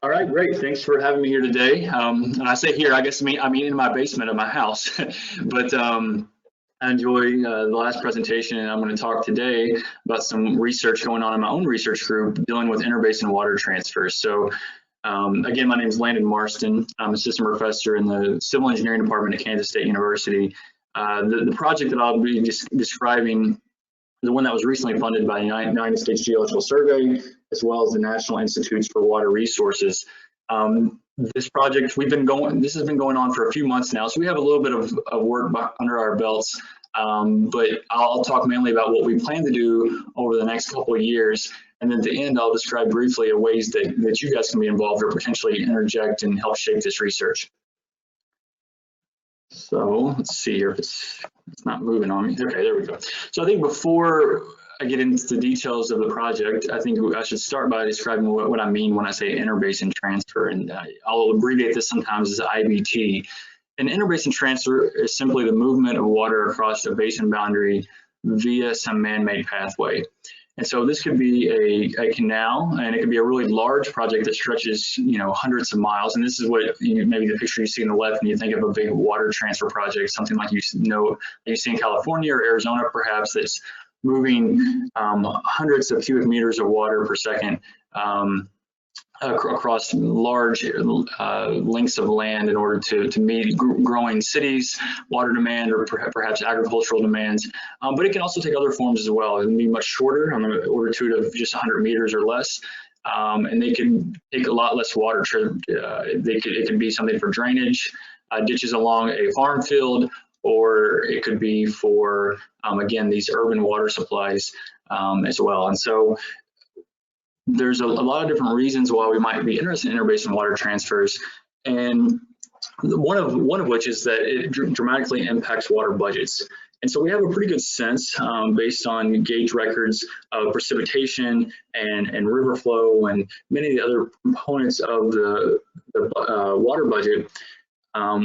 All right, great. Thanks for having me here today. And I say here, I guess I mean in my basement of my house, but I enjoy the last presentation, and I'm going to talk today about some research going on in my own research group dealing with interbasin water transfers. So again, my name is Landon Marston. I'm assistant professor in the civil engineering department at Kansas State University. The project that I'll be describing, the one that was recently funded by the United States Geological Survey, as well as the National Institutes for Water Resources. This project, this has been going on for a few months now, so we have a little bit of work under our belts, but I'll talk mainly about what we plan to do over the next couple of years. And then at the end, I'll describe briefly ways that you guys can be involved or potentially interject and help shape this research. So let's see here if it's not moving on me. Okay, there we go. So I think before I get into the details of the project, I think I should start by describing what I mean when I say interbasin transfer, and I'll abbreviate this sometimes as IBT. An interbasin transfer is simply the movement of water across a basin boundary via some man-made pathway. And so this could be a canal, and it could be a really large project that stretches, hundreds of miles. And this is what maybe the picture you see on the left, and you think of a big water transfer project, something like you see in California or Arizona, perhaps, that's moving hundreds of cubic meters of water per second across large lengths of land in order to meet growing cities, water demand, or perhaps agricultural demands. But it can also take other forms as well. It can be much shorter, on the order of just 100 meters or less. And they can take a lot less water. It can be something for drainage, ditches along a farm field, or it could be for, again, these urban water supplies as well. And so there's a lot of different reasons why we might be interested in interbasin water transfers, and one of which is that it dramatically impacts water budgets. And so we have a pretty good sense based on gauge records of precipitation and river flow and many of the other components of the water budget.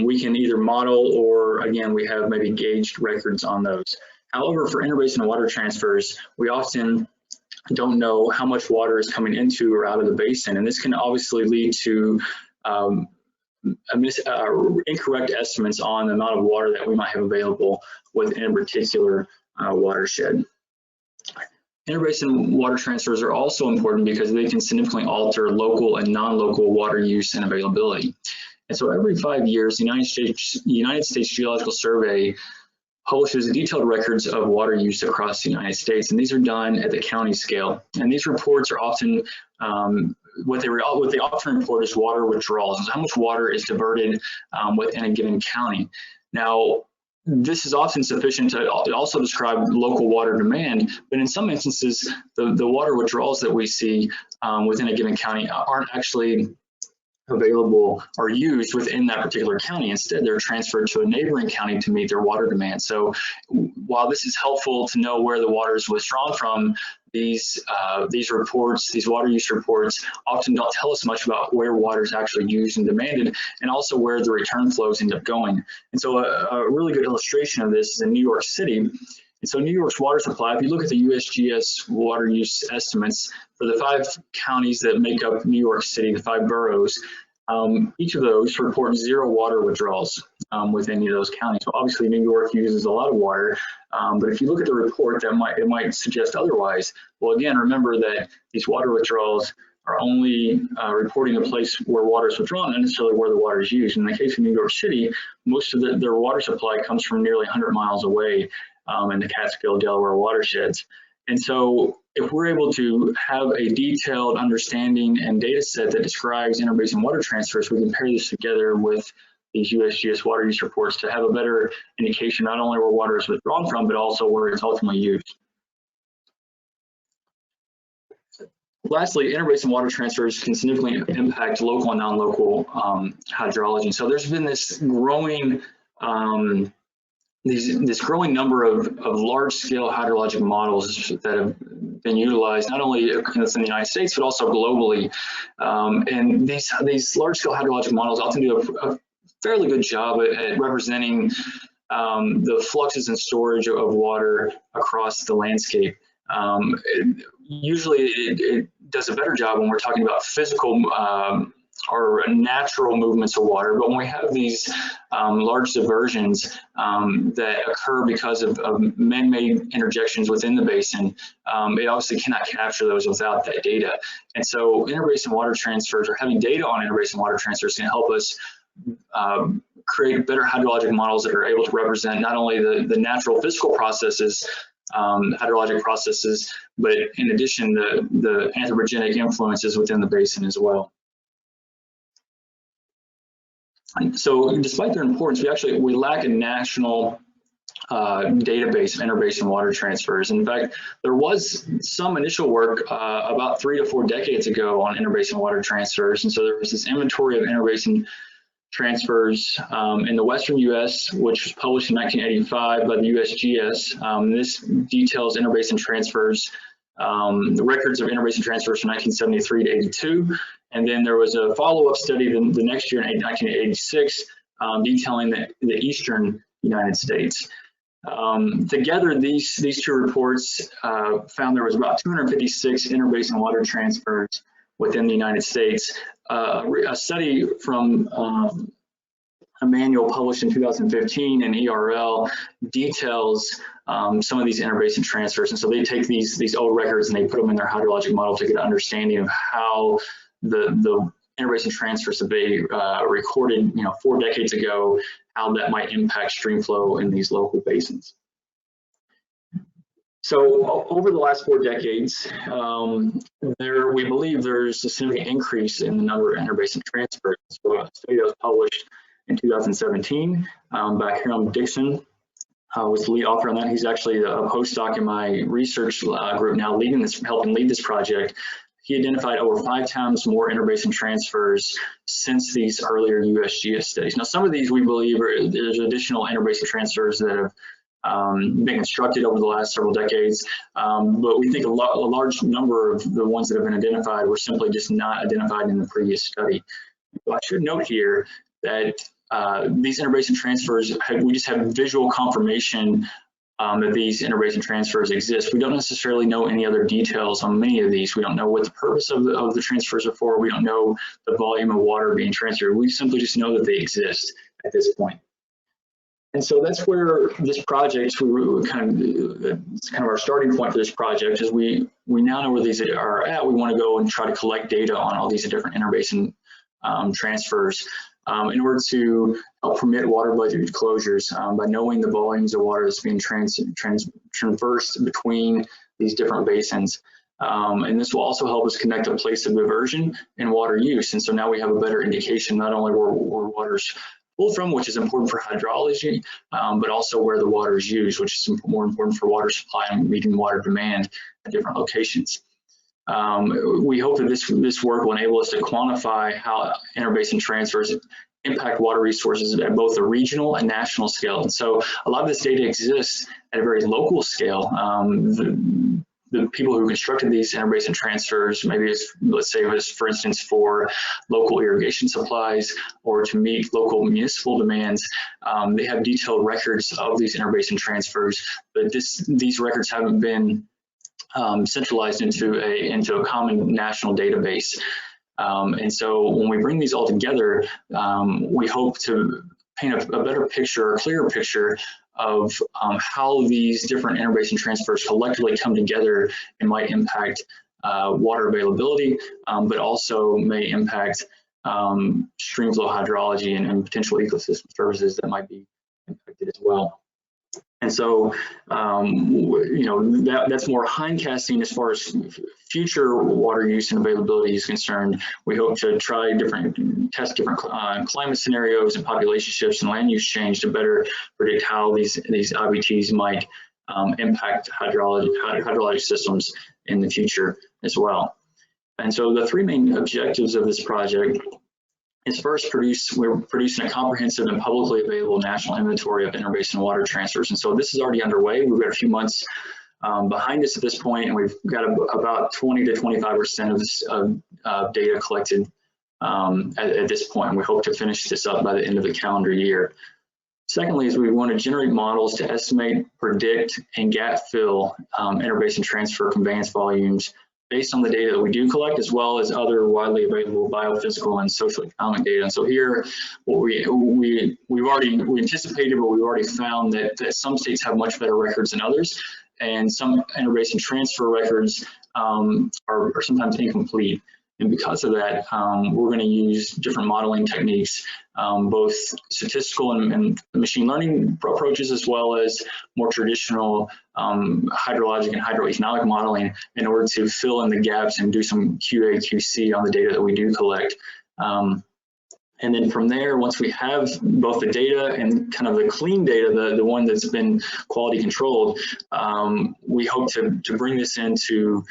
We can either model, or again, we have maybe gauged records on those. However, for interbasin water transfers, we often don't know how much water is coming into or out of the basin, and this can obviously lead to incorrect estimates on the amount of water that we might have available within a particular watershed. Interbasin water transfers are also important because they can significantly alter local and non-local water use and availability. And so every 5 years, the United States Geological Survey publishes detailed records of water use across the United States, and these are done at the county scale. And these reports are often, what they often report is water withdrawals, so how much water is diverted within a given county. Now, this is often sufficient to also describe local water demand, but in some instances, the water withdrawals that we see within a given county aren't actually available or used within that particular county. Instead, they're transferred to a neighboring county to meet their water demand. So while this is helpful to know where the water is withdrawn from, these reports, these water use reports, often don't tell us much about where water is actually used and demanded, and also where the return flows end up going. And so a really good illustration of this is in New York City. And so New York's water supply, if you look at the USGS water use estimates for the 5 counties that make up New York City, the 5 boroughs, each of those report 0 water withdrawals within any of those counties. So obviously New York uses a lot of water, but if you look at the report, it might suggest otherwise. Well, again, remember that these water withdrawals are only reporting a place where water is withdrawn, not necessarily where the water is used. In the case of New York City, most of their water supply comes from nearly 100 miles away in the Catskill, Delaware watersheds. And so if we're able to have a detailed understanding and data set that describes interbasin water transfers, we can pair this together with these USGS water use reports to have a better indication not only where water is withdrawn from, but also where it's ultimately used. Lastly, interbasin water transfers can significantly impact local and non-local hydrology. So there's been this growing this growing number of large-scale hydrologic models that have been utilized not only in the United States, but also globally. And these large-scale hydrologic models often do a fairly good job at representing the fluxes and storage of water across the landscape. Usually it does a better job when we're talking about physical or natural movements of water, but when we have these large diversions that occur because of man-made interjections within the basin, it obviously cannot capture those without that data. And so interbasin water transfers, or having data on interbasin water transfers, can help us create better hydrologic models that are able to represent not only the natural physical processes, hydrologic processes, but in addition, the anthropogenic influences within the basin as well. And so despite their importance, we lack a national database of interbasin water transfers. In fact, there was some initial work about 3 to 4 decades ago on interbasin water transfers. And so there was this inventory of interbasin transfers in the Western US, which was published in 1985 by the USGS. This details interbasin transfers, the records of interbasin transfers from 1973 to 82. And then there was a follow-up study the next year in 1986 detailing the eastern United States. Together, these two reports found there was about 256 interbasin water transfers within the United States. A study from a manual published in 2015 in ERL details some of these interbasin transfers. And so they take these old records and they put them in their hydrologic model to get an understanding of how the interbasin transfers that they recorded 4 decades ago, how that might impact stream flow in these local basins. So over the last 4 decades, we believe there's a significant increase in the number of interbasin transfers. So a study that was published in 2017 by Harold Dixon was the lead author on that. He's actually a postdoc in my research group now, helping lead this project. He identified over 5 times more interbasin transfers since these earlier USGS studies. Now, some of these we believe there's additional interbasin transfers that have been constructed over the last several decades, but we think a large number of the ones that have been identified were simply just not identified in the previous study. I should note here that these interbasin transfers, we just have visual confirmation that these interbasin transfers exist. We don't necessarily know any other details on many of these. We don't know what the purpose of the transfers are for. We don't know the volume of water being transferred. We simply just know that they exist at this point. And so that's where this project, it's kind of our starting point for this project, is we now know where these are at. We want to go and try to collect data on all these different interbasin transfers in order to help permit water budget closures by knowing the volumes of water that's being traversed between these different basins. And this will also help us connect a place of diversion and water use. And so now we have a better indication not only where water's pulled from, which is important for hydrology, but also where the water is used, which is more important for water supply and meeting water demand at different locations. We hope that this work will enable us to quantify how interbasin transfers impact water resources at both the regional and national scale. And so a lot of this data exists at a very local scale. The people who constructed these interbasin transfers, maybe let's say it was, for instance, for local irrigation supplies or to meet local municipal demands, they have detailed records of these interbasin transfers, but these records haven't been centralized into a common national database. And so when we bring these all together, we hope to paint a better picture, a clearer picture of how these different interbasin transfers collectively come together and might impact water availability, but also may impact stream flow hydrology and potential ecosystem services that might be impacted as well. And so, that's more hindcasting as far as future water use and availability is concerned. We hope to test different climate scenarios and population shifts and land use change to better predict how these IBTs might impact hydrologic systems in the future as well. And so the 3 main objectives of this project is first, we're producing a comprehensive and publicly available national inventory of interbasin water transfers. And so this is already underway. We've got a few months behind us at this point, and we've got about 20 to 25% of data collected at this point. And we hope to finish this up by the end of the calendar year. Secondly, is we want to generate models to estimate, predict, and gap fill interbasin transfer conveyance volumes based on the data that we do collect, as well as other widely available biophysical and social economic data. And so here, what we anticipated, but we've already found that some states have much better records than others, and some interbasin transfer records are sometimes incomplete. And because of that, we're going to use different modeling techniques, both statistical and machine learning approaches, as well as more traditional hydrologic and hydroeconomic modeling in order to fill in the gaps and do some QA, QC on the data that we do collect. And then from there, once we have both the data and kind of the clean data, the one that's been quality controlled, we hope to bring this into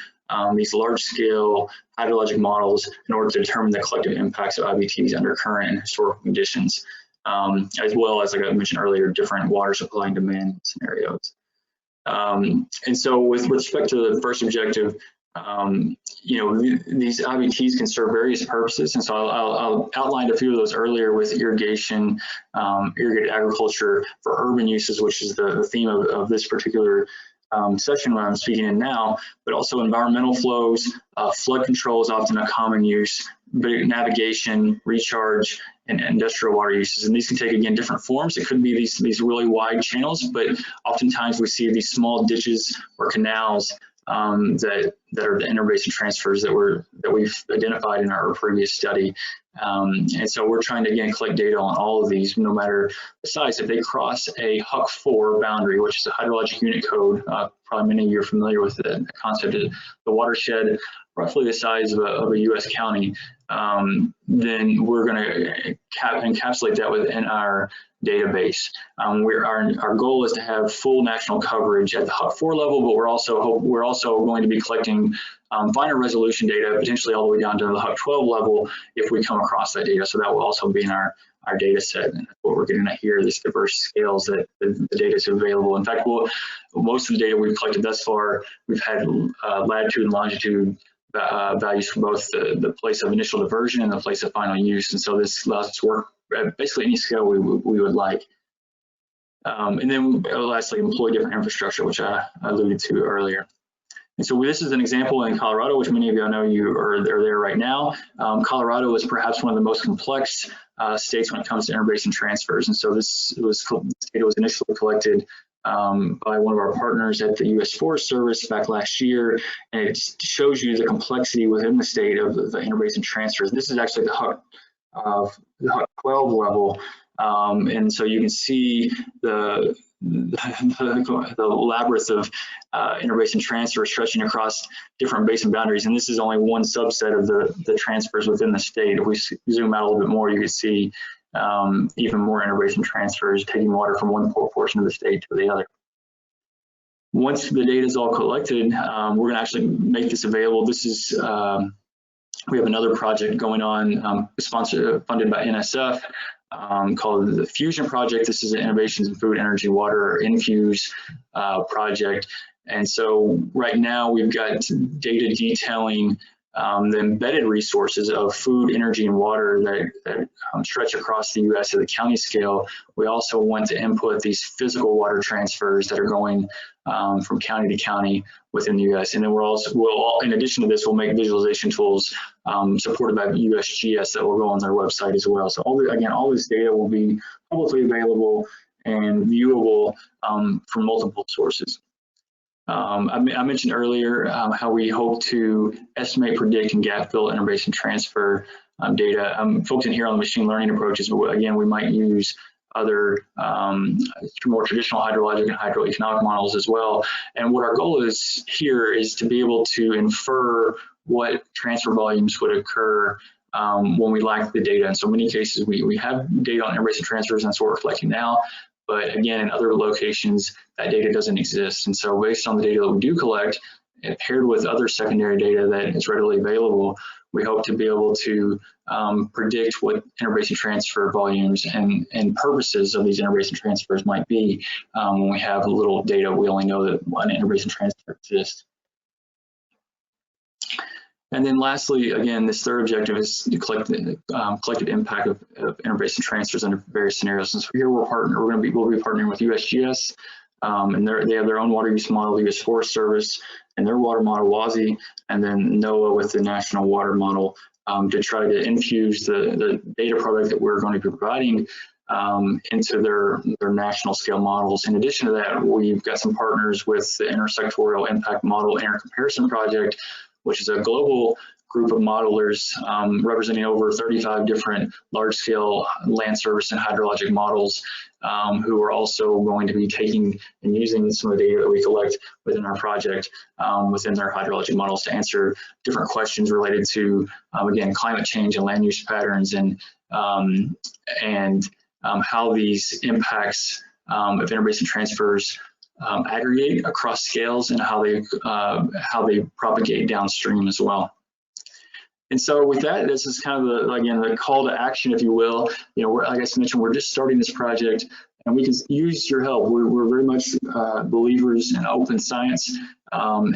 these large-scale hydrologic models in order to determine the collective impacts of IBTs under current and historical conditions, as well as, like I mentioned earlier, different water supply and demand scenarios. And so with respect to the first objective, these IBTs can serve various purposes, and so I'll outline a few of those earlier with irrigation, irrigated agriculture for urban uses, which is the theme of this particular session where I'm speaking in now, but also environmental flows, flood control is often a common use, navigation, recharge, and industrial water uses. And these can take, again, different forms. It could be these really wide channels, but oftentimes we see these small ditches or canals that are the interbasin transfers that we've identified in our previous study. And so we're trying to, again, collect data on all of these, no matter the size. If they cross a HUC4 boundary, which is a hydrologic unit code, probably many of you are familiar with the concept of the watershed, roughly the size of a U.S. county, then we're going to encapsulate that within our database. Our goal is to have full national coverage at the HUC4 level, but we're also going to be collecting finer resolution data, potentially all the way down to the HUC12 level if we come across that data. So that will also be in our data set, and what we're getting at here, these diverse scales that the data is available. In fact, most of the data we've collected thus far, we've had latitude and longitude values for both the place of initial diversion and the place of final use, and so this allows us to work at basically any scale we would like. And then lastly, employ different infrastructure, which I alluded to earlier. And so this is an example in Colorado, which many of you know you are there right now. Colorado is perhaps one of the most complex states when it comes to interbasin transfers. And so this data was initially collected by one of our partners at the U.S. Forest Service back last year, and it shows you the complexity within the state of the interbasin transfers. This is actually the HUC12 level, and so you can see the labyrinth of interbasin transfers stretching across different basin boundaries, and this is only one subset of the transfers within the state. If we zoom out a little bit more, you can see even more interbasin transfers taking water from one portion of the state to the other. Once the data is all collected, we're going to actually make this available. This is we have another project going on, funded by NSF, called the Fusion Project. This is an Innovations in Food, Energy, Water, or INFUSE project. And so right now we've got data detailing the embedded resources of food, energy, and water that stretch across the U.S. at the county scale. We also want to input these physical water transfers that are going from county to county within the U.S. And then in addition to this, we'll make visualization tools supported by USGS that will go on their website as well. So all this data will be publicly available and viewable from multiple sources. I mentioned earlier how we hope to estimate, predict, and gap fill interbasin transfer data. I'm focusing here on the machine learning approaches, but again, we might use other more traditional hydrologic and hydroeconomic models as well. And what our goal is here is to be able to infer what transfer volumes would occur when we lack the data. In so many cases, we have data on interbasin transfers, and that's what we're collecting now. But again, in other locations, that data doesn't exist. And so based on the data that we do collect, paired with other secondary data that is readily available, we hope to be able to predict what interbasin transfer volumes and purposes of these interbasin transfers might be when we have little data. We only know that one interbasin transfer exists. And then lastly, again, this third objective is to collect the collective impact of interbasin transfers under various scenarios. And so here we'll be partnering with USGS, and they have their own water use model, the US Forest Service, and their water model, WASI, and then NOAA with the national water model to try to infuse the data product that we're going to be providing into their national scale models. In addition to that, we've got some partners with the Intersectorial Impact Model Intercomparison Project, which is a global group of modelers representing over 35 different large-scale land service and hydrologic models who are also going to be taking and using some of the data that we collect within our project within their hydrologic models to answer different questions related to, again, climate change and land use patterns and how these impacts of interbasin transfers aggregate across scales and how they propagate downstream as well. And so with that, this is kind of the call to action, if you will. Like I mentioned, we're just starting this project, and we can use your help. We're very much believers in open science, and